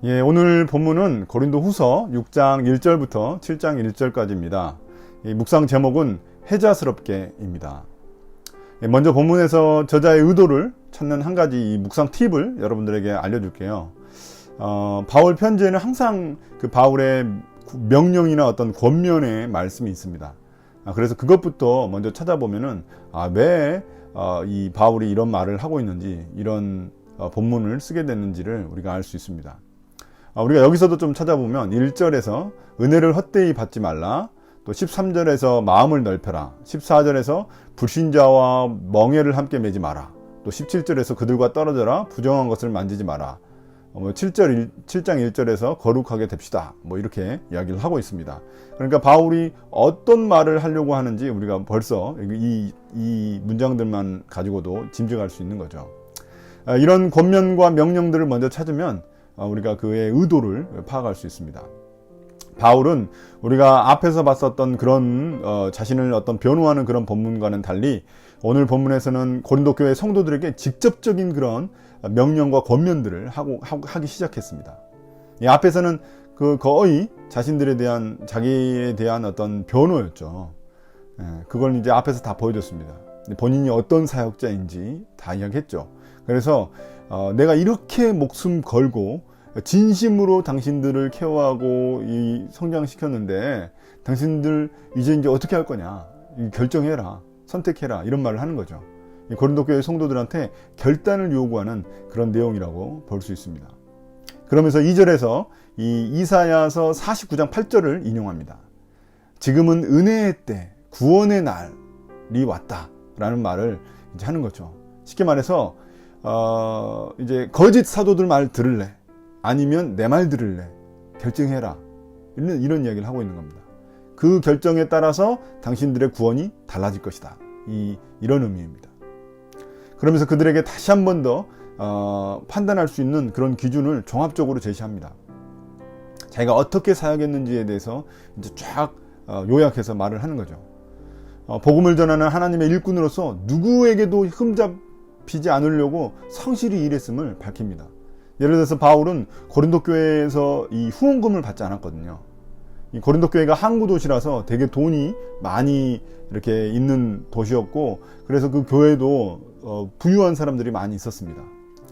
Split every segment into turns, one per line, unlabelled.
예, 오늘 본문은 고린도후서 6장 1절부터 7장 1절까지입니다. 묵상 제목은 해자스럽게입니다. 먼저 본문에서 저자의 의도를 찾는 한 가지 이 묵상 팁을 여러분들에게 알려줄게요. 바울 편지에는 항상 그 바울의 명령이나 어떤 권면의 말씀이 있습니다. 그래서 그것부터 먼저 찾아보면은 왜 이 바울이 이런 말을 하고 있는지, 이런 본문을 쓰게 됐는지를 우리가 알 수 있습니다. 우리가 여기서도 좀 찾아보면 1절에서 은혜를 헛되이 받지 말라, 또 13절에서 마음을 넓혀라, 14절에서 불신자와 멍에를 함께 매지 마라, 또 17절에서 그들과 떨어져라, 부정한 것을 만지지 마라, 7장 1절에서 거룩하게 됩시다, 이렇게 이야기를 하고 있습니다. 그러니까 바울이 어떤 말을 하려고 하는지 우리가 벌써 이 문장들만 가지고도 짐작할 수 있는 거죠. 이런 권면과 명령들을 먼저 찾으면 우리가 그의 의도를 파악할 수 있습니다. 바울은 우리가 앞에서 봤었던 그런 자신을 어떤 변호하는 그런 본문과는 달리 오늘 본문에서는 고린도 교회 성도들에게 직접적인 그런 명령과 권면들을 하기 시작했습니다. 이 앞에서는 거의 자기에 대한 어떤 변호였죠. 그걸 이제 앞에서 다 보여줬습니다. 본인이 어떤 사역자인지 다 이야기했죠. 그래서 내가 이렇게 목숨 걸고 진심으로 당신들을 케어하고 성장시켰는데 당신들 이제 어떻게 할 거냐, 결정해라, 선택해라, 이런 말을 하는 거죠. 고린도 교회 성도들한테 결단을 요구하는 그런 내용이라고 볼 수 있습니다. 그러면서 2절에서 이 이사야서 49장 8절을 인용합니다. 지금은 은혜의 때, 구원의 날이 왔다라는 말을 이제 하는 거죠. 쉽게 말해서 이제 거짓 사도들 말 들을래, 아니면 내 말 들을래, 결정해라, 이런 이야기를 하고 있는 겁니다. 그 결정에 따라서 당신들의 구원이 달라질 것이다, 이런 의미입니다. 그러면서 그들에게 다시 한 번 더 판단할 수 있는 그런 기준을 종합적으로 제시합니다. 자기가 어떻게 사역했는지에 대해서 이제 쫙 요약해서 말을 하는 거죠. 복음을 전하는 하나님의 일꾼으로서 누구에게도 흠잡히지 않으려고 성실히 일했음을 밝힙니다. 예를 들어서 바울은 고린도 교회에서 이 후원금을 받지 않았거든요. 이 고린도 교회가 항구 도시라서 되게 돈이 많이 이렇게 있는 도시였고, 그래서 그 교회도 부유한 사람들이 많이 있었습니다.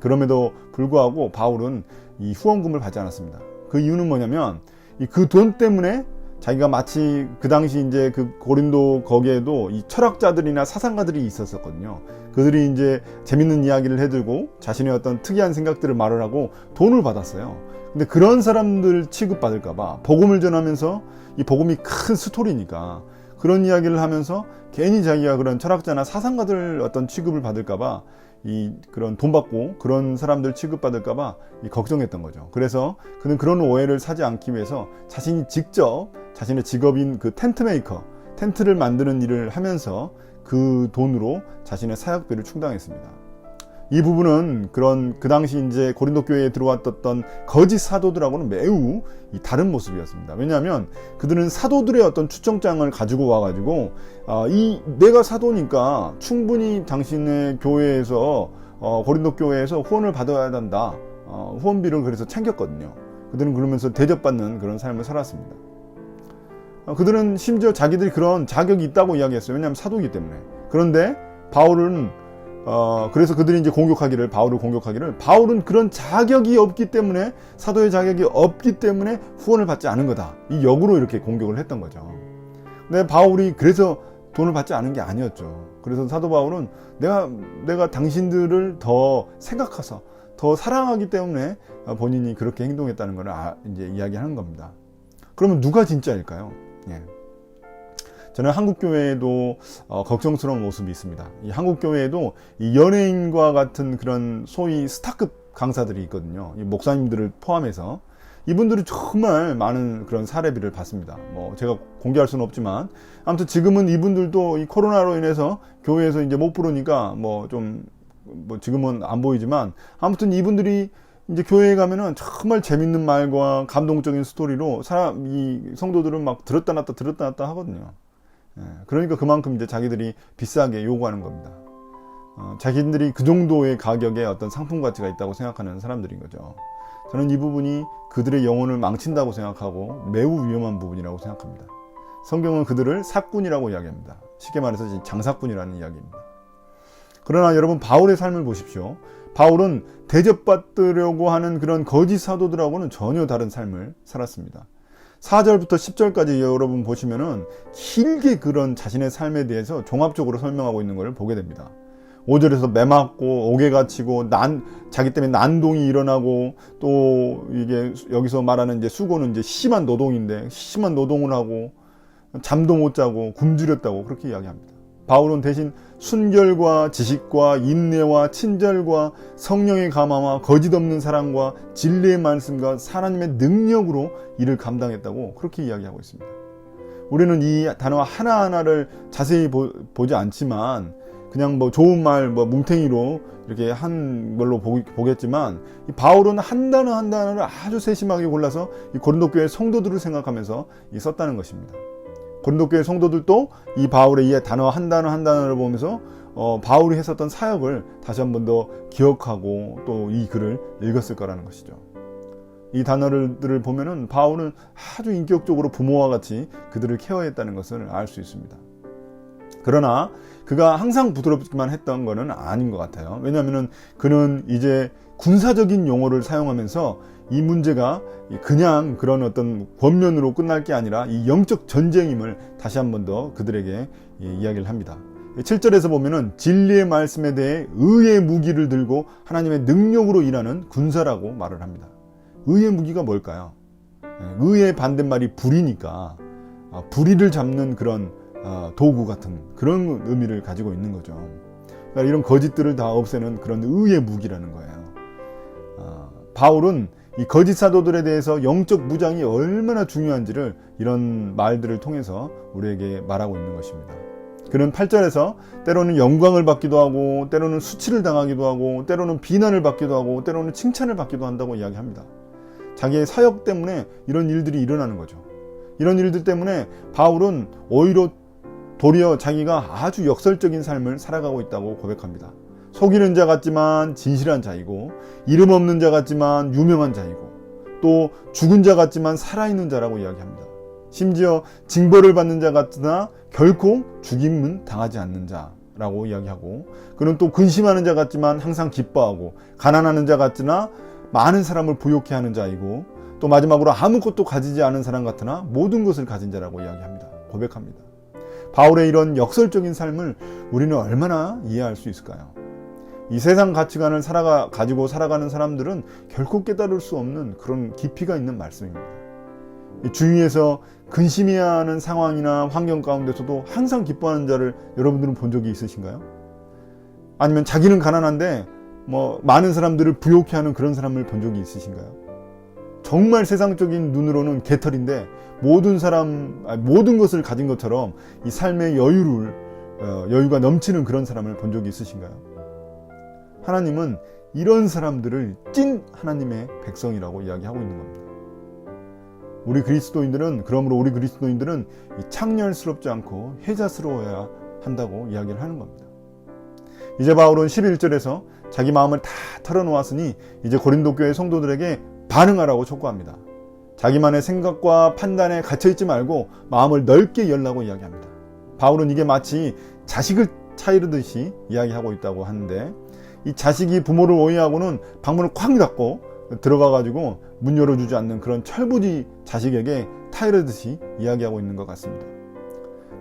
그럼에도 불구하고 바울은 이 후원금을 받지 않았습니다. 그 이유는 뭐냐면 그 돈 때문에 자기가 마치 그 당시 이제 그 고린도 거기에도 이 철학자들이나 사상가들이 있었거든요. 그들이 이제 재밌는 이야기를 해들고 자신의 어떤 특이한 생각들을 말을 하고 돈을 받았어요. 근데 그런 사람들 취급받을까봐, 복음을 전하면서 이 복음이 큰 스토리니까 그런 이야기를 하면서 괜히 자기가 그런 철학자나 사상가들 어떤 취급을 받을까봐, 그런 돈 받고 그런 사람들 취급받을까봐 걱정했던 거죠. 그래서 그는 그런 오해를 사지 않기 위해서 자신이 직접 자신의 직업인 그 텐트를 만드는 일을 하면서 그 돈으로 자신의 사역비를 충당했습니다. 이 부분은 그 당시 이제 고린도 교회에 들어왔던 거짓 사도들하고는 매우 다른 모습이었습니다. 왜냐하면 그들은 사도들의 어떤 추청장을 가지고 와가지고 내가 사도니까 충분히 당신의 교회에서 고린도 교회에서 후원을 받아야 한다, 후원비를 그래서 챙겼거든요. 그들은 그러면서 대접받는 그런 삶을 살았습니다. 그들은 심지어 자기들이 그런 자격이 있다고 이야기했어요. 왜냐하면 사도이기 때문에. 그런데 바울은 그래서 그들이 이제 바울을 공격하기를 바울은 그런 자격이 없기 때문에, 사도의 자격이 없기 때문에 후원을 받지 않은 거다, 이 역으로 이렇게 공격을 했던 거죠. 근데 바울이 그래서 돈을 받지 않은 게 아니었죠. 그래서 사도 바울은 내가 당신들을 더 생각해서 더 사랑하기 때문에 본인이 그렇게 행동했다는 걸 이제 이야기하는 겁니다. 그러면 누가 진짜일까요? 저는 한국교회에도 걱정스러운 모습이 있습니다. 이 한국교회에도 이 연예인과 같은 그런 소위 스타급 강사들이 있거든요. 이 목사님들을 포함해서 이분들이 정말 많은 그런 사례비를 받습니다. 제가 공개할 수는 없지만 아무튼 지금은 이분들도 이 코로나로 인해서 교회에서 이제 못 부르니까 지금은 안 보이지만, 아무튼 이분들이 이제 교회에 가면은 정말 재밌는 말과 감동적인 스토리로 이 성도들은 막 들었다 놨다 하거든요. 그러니까 그만큼 이제 자기들이 비싸게 요구하는 겁니다. 자기들이 그 정도의 가격의 어떤 상품 가치가 있다고 생각하는 사람들인 거죠. 저는 이 부분이 그들의 영혼을 망친다고 생각하고 매우 위험한 부분이라고 생각합니다. 성경은 그들을 사꾼이라고 이야기합니다. 쉽게 말해서 장사꾼이라는 이야기입니다. 그러나 여러분, 바울의 삶을 보십시오. 바울은 대접받으려고 하는 그런 거짓 사도들하고는 전혀 다른 삶을 살았습니다. 4절부터 10절까지 여러분 보시면은 길게 그런 자신의 삶에 대해서 종합적으로 설명하고 있는 것을 보게 됩니다. 5절에서 매맞고 옥에 갇히고 자기 때문에 난동이 일어나고, 또 이게 여기서 말하는 이제 수고는 이제 심한 노동인데 심한 노동을 하고 잠도 못 자고 굶주렸다고 그렇게 이야기합니다. 바울은 대신 순결과 지식과 인내와 친절과 성령의 감화와 거짓 없는 사랑과 진리의 말씀과 하나님의 능력으로 일을 감당했다고 그렇게 이야기하고 있습니다. 우리는 이 단어 하나하나를 자세히 보지 않지만 그냥 뭐 좋은 말, 뭐 뭉탱이로 이렇게 한 걸로 보겠지만, 이 바울은 한 단어 한 단어를 아주 세심하게 골라서 이 고린도 교회 성도들을 생각하면서 썼다는 것입니다. 고린도 교회 성도들도 이 바울의 이 단어 한 단어 한 단어를 보면서 바울이 했었던 사역을 다시 한 번 더 기억하고 또 이 글을 읽었을 거라는 것이죠. 이 단어들을 보면은 바울은 아주 인격적으로 부모와 같이 그들을 케어했다는 것을 알 수 있습니다. 그러나 그가 항상 부드럽기만 했던 것은 아닌 것 같아요. 왜냐하면 그는 이제 군사적인 용어를 사용하면서 이 문제가 그냥 그런 어떤 권면으로 끝날 게 아니라 이 영적 전쟁임을 다시 한 번 더 그들에게 이야기를 합니다. 7절에서 보면은 진리의 말씀에 대해 의의 무기를 들고 하나님의 능력으로 일하는 군사라고 말을 합니다. 의의 무기가 뭘까요? 의의 반대말이 불이니까 불의를 잡는 그런 도구 같은 그런 의미를 가지고 있는 거죠. 그러니까 이런 거짓들을 다 없애는 그런 의의 무기라는 거예요. 바울은 이 거짓 사도들에 대해서 영적 무장이 얼마나 중요한지를 이런 말들을 통해서 우리에게 말하고 있는 것입니다. 그는 8절에서 때로는 영광을 받기도 하고, 때로는 수치를 당하기도 하고, 때로는 비난을 받기도 하고, 때로는 칭찬을 받기도 한다고 이야기합니다. 자기의 사역 때문에 이런 일들이 일어나는 거죠. 이런 일들 때문에 바울은 도리어 자기가 아주 역설적인 삶을 살아가고 있다고 고백합니다. 속이는 자 같지만 진실한 자이고, 이름 없는 자 같지만 유명한 자이고, 또 죽은 자 같지만 살아있는 자라고 이야기합니다. 심지어 징벌을 받는 자 같으나 결코 죽임은 당하지 않는 자라고 이야기하고, 그는 또 근심하는 자 같지만 항상 기뻐하고, 가난하는 자 같으나 많은 사람을 부욕해 하는 자이고, 또 마지막으로 아무것도 가지지 않은 사람 같으나 모든 것을 가진 자라고 이야기합니다. 고백합니다. 바울의 이런 역설적인 삶을 우리는 얼마나 이해할 수 있을까요? 이 세상 가치관을 가지고 살아가는 사람들은 결코 깨달을 수 없는 그런 깊이가 있는 말씀입니다. 주위에서 근심해야 하는 상황이나 환경 가운데서도 항상 기뻐하는 자를 여러분들은 본 적이 있으신가요? 아니면 자기는 가난한데 많은 사람들을 부욕해 하는 그런 사람을 본 적이 있으신가요? 정말 세상적인 눈으로는 개털인데 모든 것을 가진 것처럼 이 삶의 여유가 넘치는 그런 사람을 본 적이 있으신가요? 하나님은 이런 사람들을 찐 하나님의 백성이라고 이야기하고 있는 겁니다. 그러므로 우리 그리스도인들은 창렬스럽지 않고 혜자스러워야 한다고 이야기를 하는 겁니다. 이제 바울은 11절에서 자기 마음을 다 털어놓았으니 이제 고린도 교회 성도들에게 반응하라고 촉구합니다. 자기만의 생각과 판단에 갇혀있지 말고 마음을 넓게 열라고 이야기합니다. 바울은 이게 마치 자식을 차이르듯이 이야기하고 있다고 하는데, 이 자식이 부모를 오해하고는 방문을 쾅 닫고 들어가가지고 문 열어주지 않는 그런 철부지 자식에게 타이르듯이 이야기하고 있는 것 같습니다.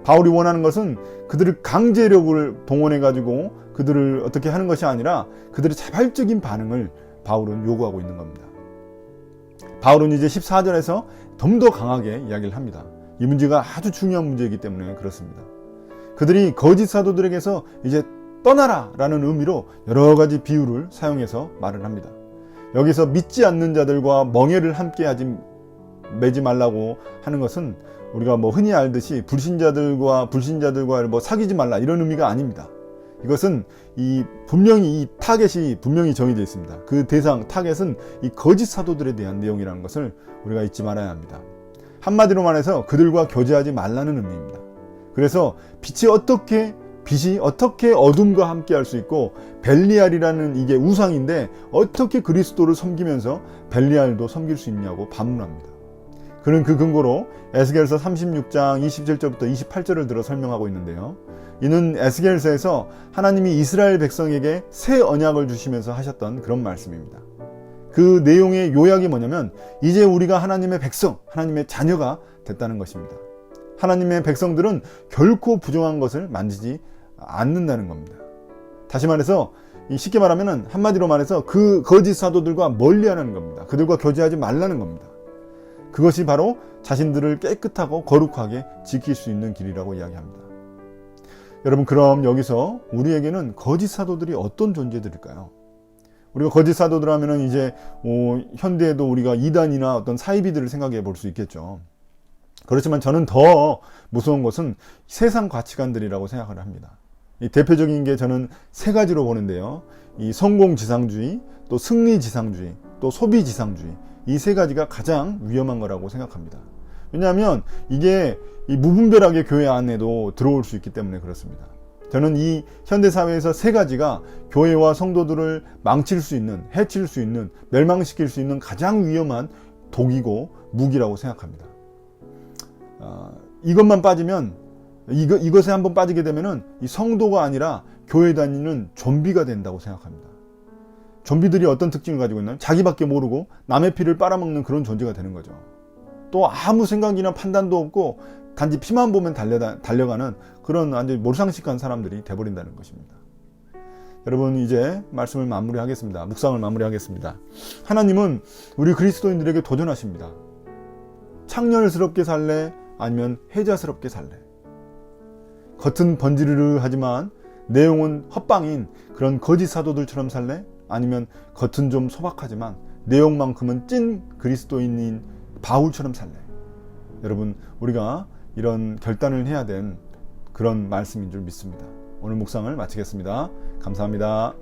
바울이 원하는 것은 그들을 강제력을 동원해가지고 그들을 어떻게 하는 것이 아니라 그들의 자발적인 반응을 바울은 요구하고 있는 겁니다. 바울은 이제 14절에서 좀 더 강하게 이야기를 합니다. 이 문제가 아주 중요한 문제이기 때문에 그렇습니다. 그들이 거짓 사도들에게서 이제 떠나라 라는 의미로 여러 가지 비유를 사용해서 말을 합니다. 여기서 믿지 않는 자들과 멍에를 함께 매지 말라고 하는 것은 우리가 흔히 알듯이 불신자들과 사귀지 말라 이런 의미가 아닙니다. 이것은 분명히 이 타겟이 분명히 정해져 있습니다. 그 타겟은 이 거짓 사도들에 대한 내용이라는 것을 우리가 잊지 말아야 합니다. 한마디로 말해서 그들과 교제하지 말라는 의미입니다. 그래서 빛이 어떻게 빛이 어떻게 어둠과 함께 할 수 있고, 벨리알이라는 이게 우상인데 어떻게 그리스도를 섬기면서 벨리알도 섬길 수 있냐고 반문합니다. 그는 그 근거로 에스겔서 36장 27절부터 28절을 들어 설명하고 있는데요. 이는 에스겔서에서 하나님이 이스라엘 백성에게 새 언약을 주시면서 하셨던 그런 말씀입니다. 그 내용의 요약이 뭐냐면, 이제 우리가 하나님의 백성, 하나님의 자녀가 됐다는 것입니다. 하나님의 백성들은 결코 부정한 것을 만지지 않는다는 겁니다. 다시 말해서 쉽게 말하면, 한마디로 말해서 그 거짓 사도들과 멀리하는 겁니다. 그들과 교제하지 말라는 겁니다. 그것이 바로 자신들을 깨끗하고 거룩하게 지킬 수 있는 길이라고 이야기합니다. 여러분, 그럼 여기서 우리에게는 거짓 사도들이 어떤 존재들일까요? 우리가 거짓 사도들 하면은 이제 현대에도 우리가 이단이나 어떤 사이비들을 생각해 볼 수 있겠죠. 그렇지만 저는 더 무서운 것은 세상 가치관들이라고 생각을 합니다. 이 대표적인 게 저는 세 가지로 보는데요. 이 성공지상주의, 또 승리지상주의, 또 소비지상주의, 이 세 가지가 가장 위험한 거라고 생각합니다. 왜냐하면 이게 이 무분별하게 교회 안에도 들어올 수 있기 때문에 그렇습니다. 저는 이 현대사회에서 세 가지가 교회와 성도들을 망칠 수 있는, 해칠 수 있는, 멸망시킬 수 있는 가장 위험한 독이고 무기라고 생각합니다. 이것만 빠지면, 이것에 한번 빠지게 되면은 이 성도가 아니라 교회 다니는 좀비가 된다고 생각합니다. 좀비들이 어떤 특징을 가지고 있나요? 자기밖에 모르고 남의 피를 빨아먹는 그런 존재가 되는 거죠. 또 아무 생각이나 판단도 없고 단지 피만 보면 달려가는 그런 완전히 몰상식한 사람들이 돼버린다는 것입니다. 여러분, 이제 말씀을 마무리하겠습니다. 묵상을 마무리하겠습니다. 하나님은 우리 그리스도인들에게 도전하십니다. 창렬스럽게 살래? 아니면 해자스럽게 살래? 겉은 번지르르하지만 내용은 헛방인 그런 거짓 사도들처럼 살래? 아니면 겉은 좀 소박하지만 내용만큼은 찐 그리스도인인 바울처럼 살래? 여러분, 우리가 이런 결단을 해야 된 그런 말씀인 줄 믿습니다. 오늘 묵상을 마치겠습니다. 감사합니다.